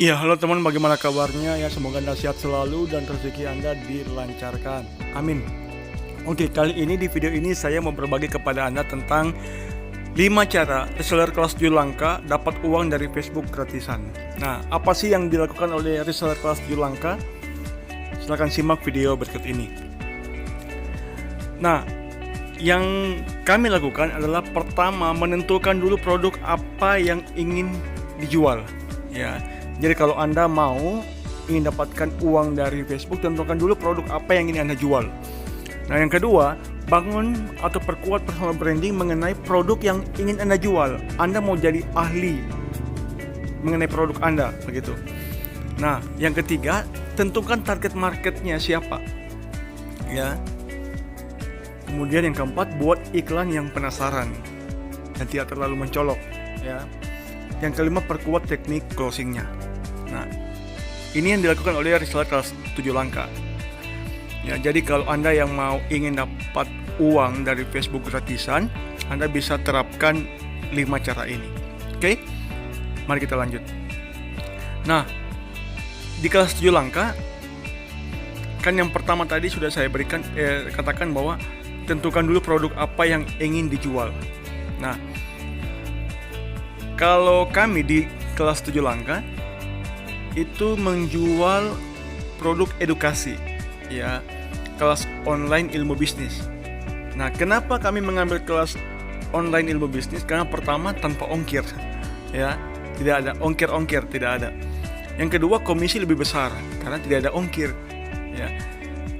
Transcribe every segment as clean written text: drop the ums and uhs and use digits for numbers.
Iya, halo teman, bagaimana kabarnya? Ya, semoga Anda sehat selalu dan rezeki Anda dilancarkan. Amin. Oke, kali ini di video ini saya mau berbagi kepada Anda tentang 5 cara reseller kelas 7 langka dapat uang dari Facebook gratisan. Nah, apa sih yang dilakukan oleh reseller kelas 7 langka? Silahkan simak video berikut ini. Nah, yang kami lakukan adalah pertama menentukan dulu produk apa yang ingin dijual. Ya. Jadi kalau Anda ingin dapatkan uang dari Facebook, tentukan dulu produk apa yang ingin Anda jual. Nah, yang kedua, bangun atau perkuat personal branding mengenai produk yang ingin Anda jual. Anda mau jadi ahli mengenai produk Anda, begitu. Nah, yang ketiga, tentukan target marketnya siapa. Ya. Kemudian yang keempat, buat iklan yang penasaran dan tidak terlalu mencolok. Ya. Yang kelima, perkuat teknik closingnya. Nah, ini yang dilakukan oleh reseller kelas 7 langka. Ya, jadi kalau Anda yang ingin dapat uang dari Facebook gratisan, Anda bisa terapkan 5 cara ini. Oke? Mari kita lanjut. Nah, di kelas 7 langka, kan yang pertama tadi sudah saya katakan bahwa tentukan dulu produk apa yang ingin dijual. Nah, kalau kami di kelas 7 langka itu menjual produk edukasi, ya, kelas online ilmu bisnis. Nah, kenapa kami mengambil kelas online ilmu bisnis? Karena pertama, tanpa ongkir, ya, tidak ada ongkir, tidak ada. Yang kedua, komisi lebih besar karena tidak ada ongkir, ya.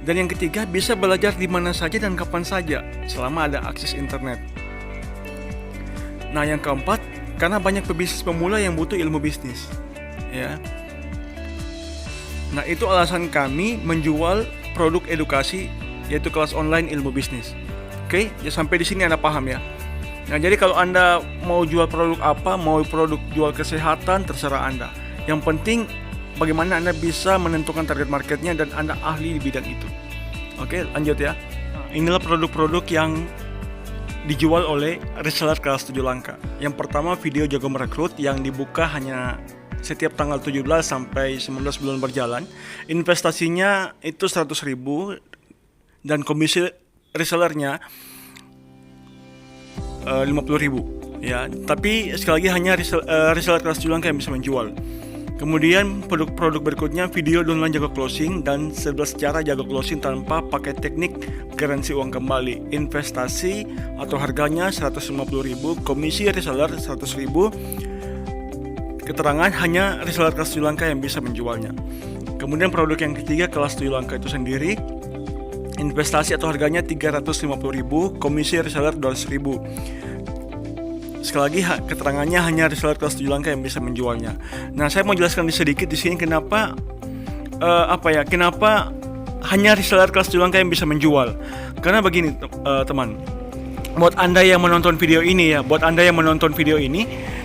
Dan yang ketiga, bisa belajar di mana saja dan kapan saja selama ada akses internet. Nah, yang keempat, karena banyak pebisnis pemula yang butuh ilmu bisnis, ya. Nah, itu alasan kami menjual produk edukasi, yaitu kelas online ilmu bisnis. Oke, ya, sampai di sini Anda paham ya. Nah, jadi kalau Anda mau jual produk apa, mau produk jual kesehatan, terserah Anda. Yang penting bagaimana Anda bisa menentukan target marketnya dan Anda ahli di bidang itu. Oke, lanjut ya. Nah, inilah produk-produk yang dijual oleh reseller kelas 7 langka. Yang pertama, video jago merekrut yang dibuka hanya setiap tanggal 17 sampai 19 bulan berjalan. Investasinya itu 100.000 dan komisi resellernya 50.000, ya. Tapi sekali lagi hanya reseller kelas 7 langka yang bisa menjual. Kemudian produk berikutnya, video downline jago closing dan 11 cara jago closing tanpa pakai teknik garansi uang kembali. Investasi atau harganya 150.000, komisi reseller 100.000. Keterangan hanya reseller kelas 7 langka yang bisa menjualnya. Kemudian produk yang ketiga, kelas 7 langka itu sendiri, investasi atau harganya 350.000, komisi reseller 200.000. Sekali lagi, keterangannya hanya reseller kelas 7 langka yang bisa menjualnya. Nah, saya mau jelaskan sedikit di sini kenapa hanya reseller kelas 7 langka yang bisa menjual. Karena begini, teman, buat Anda yang menonton video ini,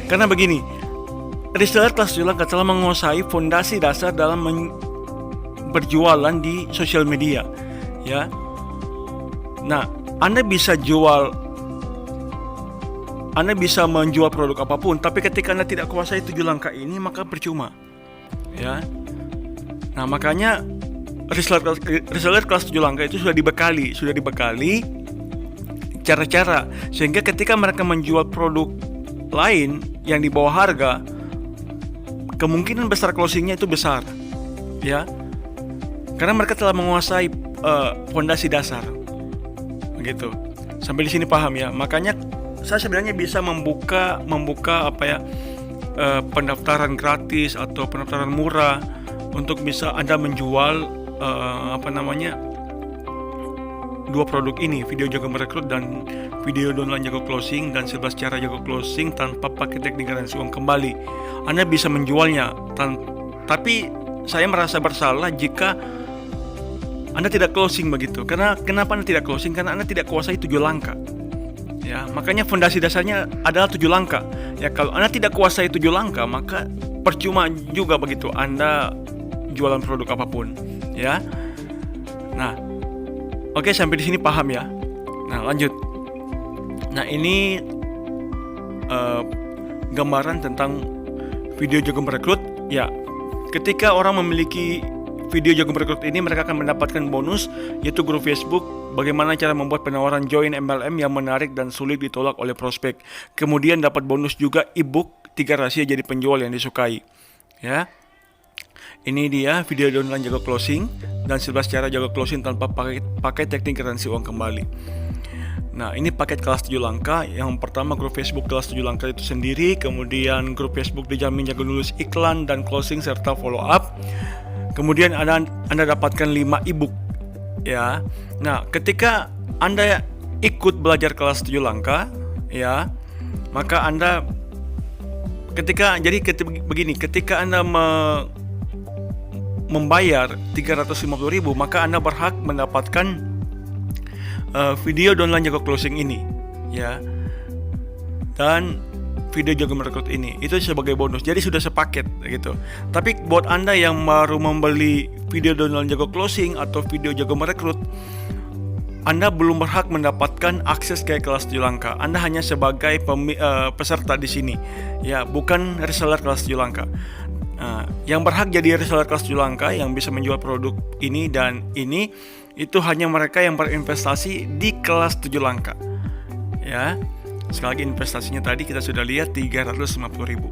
karena begini, reseller kelas 7 langka telah menguasai fondasi dasar dalam berjualan di sosial media, ya. Nah, Anda bisa menjual produk apapun, tapi ketika Anda tidak kuasai 7 langkah ini, maka percuma, ya. Nah, makanya reseller kelas 7 langkah itu sudah dibekali cara-cara sehingga ketika mereka menjual produk lain yang di bawah harga, kemungkinan besar closingnya itu besar, ya, karena mereka telah menguasai fondasi dasar, begitu. Sampai di sini paham ya? Makanya saya sebenarnya bisa membuka pendaftaran gratis atau pendaftaran murah untuk bisa Anda menjual dua produk ini, video jago merekrut dan video downline jago closing dan 11 cara jago closing tanpa pakai teknik garansi uang kembali. Anda bisa menjualnya, tapi saya merasa bersalah jika Anda tidak closing begitu. Karena kenapa Anda tidak closing? Karena Anda tidak kuasai 7 langkah. Ya, makanya fondasi dasarnya adalah 7 langkah. Ya, kalau Anda tidak kuasai 7 langkah, maka percuma juga begitu Anda jualan produk apapun, ya. Nah, oke, sampai di sini paham ya. Nah, lanjut. Nah, ini gambaran tentang video jago merekrut. Ya, ketika orang memiliki video jago merekrut ini, mereka akan mendapatkan bonus, yaitu grup Facebook, bagaimana cara membuat penawaran join MLM yang menarik dan sulit ditolak oleh prospek. Kemudian dapat bonus juga ebook 3 rahasia jadi penjual yang disukai. Ya, ini dia video downline jago closing dan 11 cara jago closing tanpa pakai teknik garansi uang kembali. Nah, ini paket kelas 7 langkah. Yang pertama, grup Facebook kelas 7 langkah itu sendiri. Kemudian grup Facebook dijamin jago lulus iklan dan closing serta follow up. Kemudian Anda dapatkan 5 ebook. Ya. Nah, ketika Anda ikut belajar kelas 7 langkah, ya, maka Anda ketika Anda membayar 350.000, maka Anda berhak mendapatkan video downline jago closing ini, ya, dan video jago merekrut ini itu sebagai bonus. Jadi sudah sepaket gitu. Tapi buat Anda yang baru membeli video downline jago closing atau video jago merekrut, Anda belum berhak mendapatkan akses ke kelas 7 langkah. Anda hanya sebagai peserta di sini, ya, bukan reseller kelas 7 langkah. Yang berhak jadi reseller kelas 7 langkah yang bisa menjual produk ini dan ini, itu hanya mereka yang berinvestasi di kelas 7 langkah. Ya. Sekali lagi, investasinya tadi kita sudah lihat 350.000.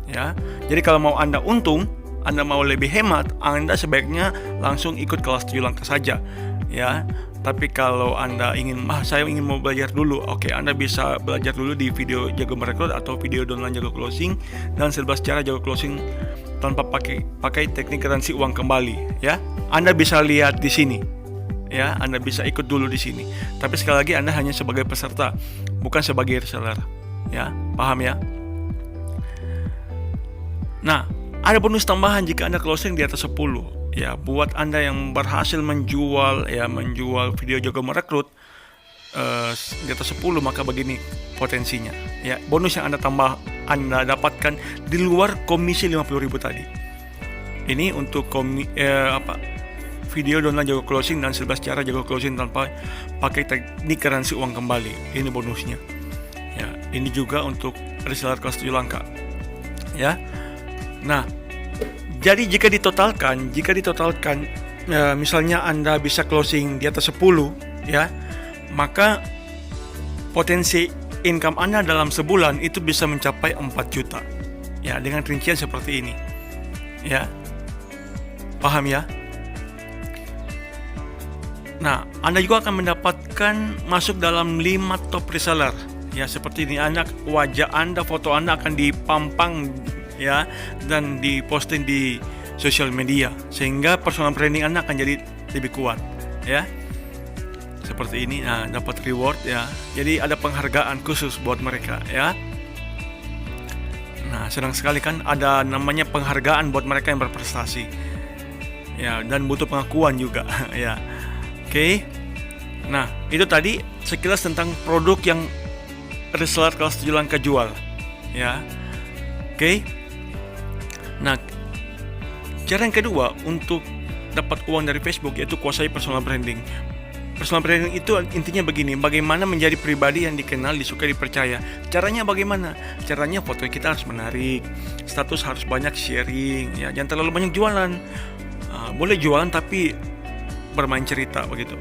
Ya. Jadi kalau mau Anda untung, Anda mau lebih hemat, Anda sebaiknya langsung ikut kelas 7 langkah saja. Ya. Tapi kalau Anda saya ingin mau belajar dulu, oke, Anda bisa belajar dulu di video jago merekrut atau video downline jago closing dan 11 cara jago closing tanpa pakai teknik garansi uang kembali, ya. Anda bisa lihat di sini. Ya, Anda bisa ikut dulu di sini. Tapi sekali lagi, Anda hanya sebagai peserta, bukan sebagai reseller. Ya, paham ya? Nah, ada bonus tambahan jika Anda closing di atas 10. Ya, buat Anda yang berhasil menjual video jago merekrut di atas 10, maka begini potensinya. Ya, bonus yang Anda dapatkan di luar komisi 50.000 tadi. Ini untuk video downline jago closing dan 11 cara jago closing tanpa pakai teknik garansi uang kembali. Ini bonusnya. Ya, ini juga untuk reseller kelas 7 langkah. Ya. Nah, jadi jika ditotalkan, misalnya Anda bisa closing di atas 10, ya, maka potensi income Anda dalam sebulan itu bisa mencapai 4 juta. Ya, dengan rincian seperti ini. Ya. Paham ya? Nah, Anda juga akan mendapatkan masuk dalam 5 top reseller. Ya, seperti ini, wajah Anda, foto Anda akan dipampang, ya, dan diposting di sosial media, sehingga personal branding Anda akan jadi lebih kuat, ya. Seperti ini. Nah, dapat reward, ya. Jadi ada penghargaan khusus buat mereka, ya. Nah, senang sekali kan, ada namanya penghargaan buat mereka yang berprestasi. Ya, dan butuh pengakuan juga, ya. Oke. Nah, itu tadi sekilas tentang produk yang reseller kelas 7 langkah jual, ya. Oke. Nah, cara yang kedua untuk dapat uang dari Facebook yaitu kuasai personal branding. Personal branding itu intinya begini, bagaimana menjadi pribadi yang dikenal, disukai, dipercaya. Caranya bagaimana? Caranya foto kita harus menarik, status harus banyak sharing, ya, jangan terlalu banyak jualan. Boleh jualan tapi bermain cerita begitu.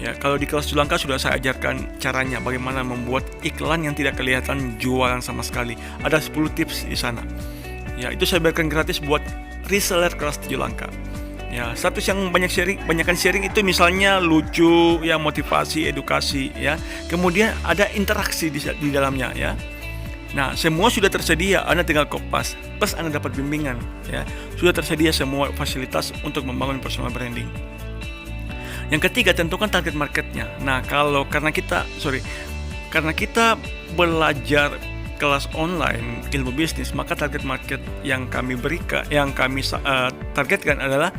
Ya, kalau di kelas 7 langkah sudah saya ajarkan caranya bagaimana membuat iklan yang tidak kelihatan jualan sama sekali. Ada 10 tips di sana. Ya, itu saya berikan gratis buat reseller kelas 7 langkah. Ya, status yang banyakkan sharing itu misalnya lucu, ya, motivasi, edukasi, ya. Kemudian ada interaksi di dalamnya, ya. Nah, semua sudah tersedia, Anda tinggal kopas, plus Anda dapat bimbingan, ya. Sudah tersedia semua fasilitas untuk membangun personal branding. Yang ketiga, tentukan target marketnya. Nah, karena kita belajar kelas online ilmu bisnis, maka target market yang kami targetkan adalah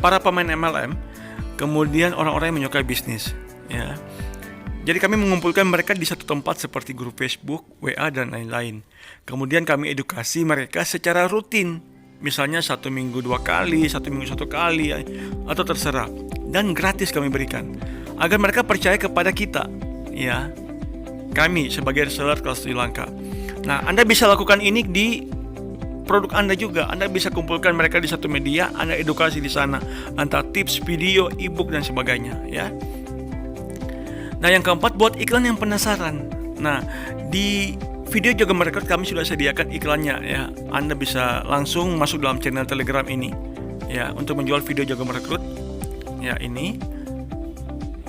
para pemain MLM, kemudian orang-orang yang menyukai bisnis, ya. Jadi kami mengumpulkan mereka di satu tempat seperti grup Facebook, WA, dan lain-lain. Kemudian kami edukasi mereka secara rutin, misalnya 1 minggu 2 kali, 1 minggu 1 kali, atau terserah. Dan gratis kami berikan agar mereka percaya kepada kita, ya, kami sebagai reseller kelas 7 langkah. Nah, Anda bisa lakukan ini di produk Anda juga. Anda bisa kumpulkan mereka di satu media, Anda edukasi di sana, antara tips, video, ebook dan sebagainya, ya. Nah, yang keempat, buat iklan yang penasaran. Nah, di video Jago Merekrut kami sudah sediakan iklannya, ya. Anda bisa langsung masuk dalam channel Telegram ini, ya, untuk menjual video Jago Merekrut. Ya, ini.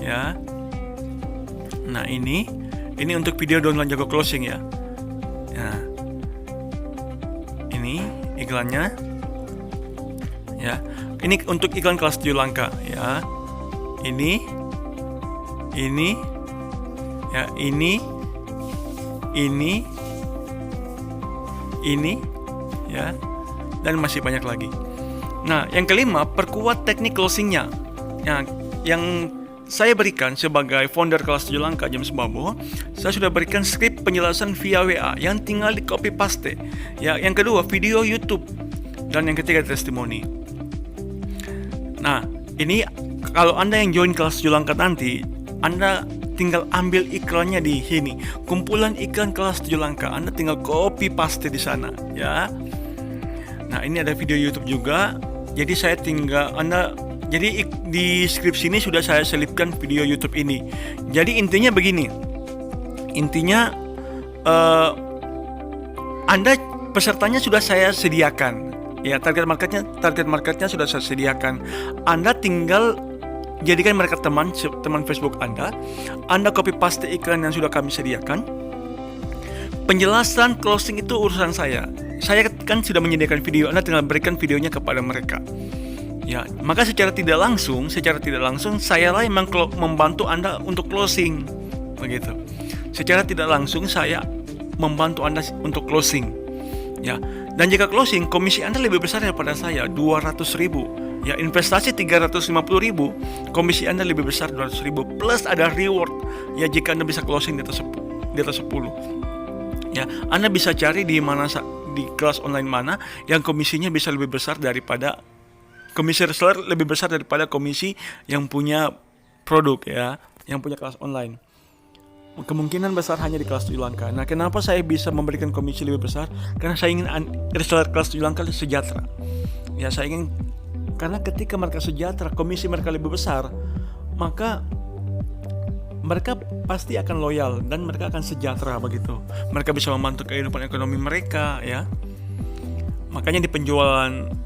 Ya. Nah, ini untuk video download Jago Closing, ya. Nah, ini iklannya, ya. Ini untuk iklan kelas 7 langkah, ya. Ini, ya, ini, ya, dan masih banyak lagi. Nah, yang kelima, perkuat teknik closingnya. Yang saya berikan sebagai founder kelas 7 langkah James Babo, saya sudah berikan skrip penjelasan via WA yang tinggal di copy paste. Ya, yang kedua, video YouTube, dan yang ketiga, testimoni. Nah, ini kalau Anda yang join kelas 7 langkah nanti, Anda tinggal ambil iklannya di sini, kumpulan iklan kelas 7 langkah. Anda tinggal copy paste di sana, ya. Nah, ini ada video YouTube juga. Jadi saya tinggal jadi di deskripsi ini sudah saya selipkan video YouTube ini. Jadi intinya begini. Intinya Anda pesertanya sudah saya sediakan. Ya, target marketnya sudah saya sediakan. Anda tinggal jadikan mereka teman Facebook Anda. Anda copy paste iklan yang sudah kami sediakan. Penjelasan closing itu urusan saya. Saya kan sudah menyediakan video, Anda tinggal berikan videonya kepada mereka. Ya, maka secara tidak langsung saya lah yang membantu Anda untuk closing, begitu. Secara tidak langsung saya membantu Anda untuk closing. Ya, dan jika closing, komisi Anda lebih besar daripada saya, 200.000. Ya, investasi 350.000, komisi Anda lebih besar 200.000 plus ada reward. Ya, jika Anda bisa closing di atas 10. Ya, Anda bisa cari di kelas online mana yang komisinya bisa lebih besar daripada komisi reseller, lebih besar daripada komisi yang punya produk, ya, yang punya kelas online. Kemungkinan besar hanya di kelas 7 langkah. Nah, kenapa saya bisa memberikan komisi lebih besar? Karena saya ingin reseller kelas 7 langkah sejahtera. Ya, saya ingin, karena ketika mereka sejahtera, komisi mereka lebih besar, maka mereka pasti akan loyal dan mereka akan sejahtera, begitu. Mereka bisa membantu kehidupan ekonomi mereka, ya. Makanya di penjualan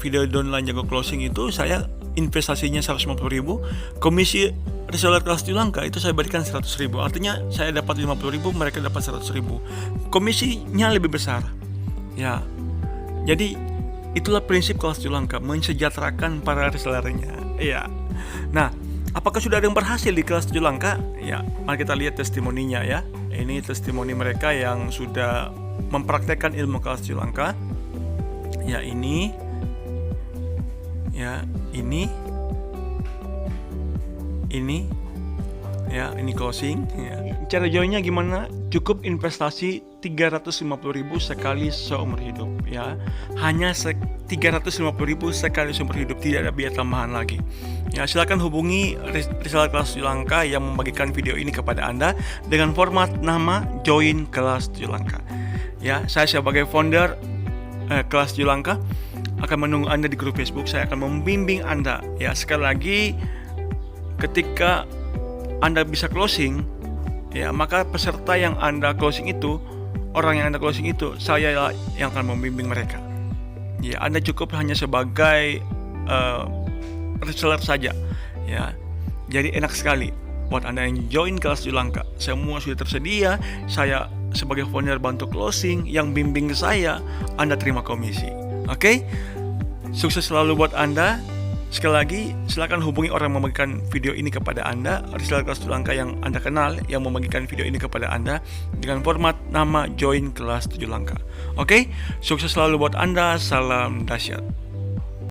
video downline Jago Closing itu saya investasinya 150.000, komisi reseller kelas 7 langkah itu saya berikan 100.000. Artinya saya dapat 50.000, mereka dapat 100.000. Komisinya lebih besar. Ya. Jadi itulah prinsip kelas 7 langkah, mensejahterakan para resellernya. Ya. Nah, apakah sudah ada yang berhasil di kelas 7 langkah? Ya, mari kita lihat testimoninya, ya. Ini testimoni mereka yang sudah mempraktekkan ilmu kelas 7 langkah. Ya, ini. Ya, ini. Ya, ini closing, ya. Cara joinnya gimana? Cukup investasi 350.000 sekali seumur hidup, ya. Hanya 350.000 sekali seumur hidup, tidak ada biaya tambahan lagi. Ya, silakan hubungi reseller kelas 7 langkah yang membagikan video ini kepada Anda dengan format nama join kelas 7 langkah. Ya, saya sebagai founder kelas 7 langkah akan menunggu Anda di grup Facebook. Saya akan membimbing Anda. Ya, sekali lagi, ketika Anda bisa closing, ya, maka peserta yang Anda closing itu, orang yang Anda closing itu, saya yang akan membimbing mereka. Ya, Anda cukup hanya sebagai reseller saja, ya. Jadi enak sekali buat Anda yang join kelas 7 langkah. Semua sudah tersedia. Saya sebagai founder bantu closing, yang bimbing saya, Anda terima komisi. Oke? Sukses selalu buat Anda. Sekali lagi, silakan hubungi orang yang membagikan video ini kepada Anda, reseller kelas 7 langkah yang Anda kenal yang membagikan video ini kepada Anda dengan format nama join kelas 7 langkah. Oke? Sukses selalu buat Anda. Salam dahsyat.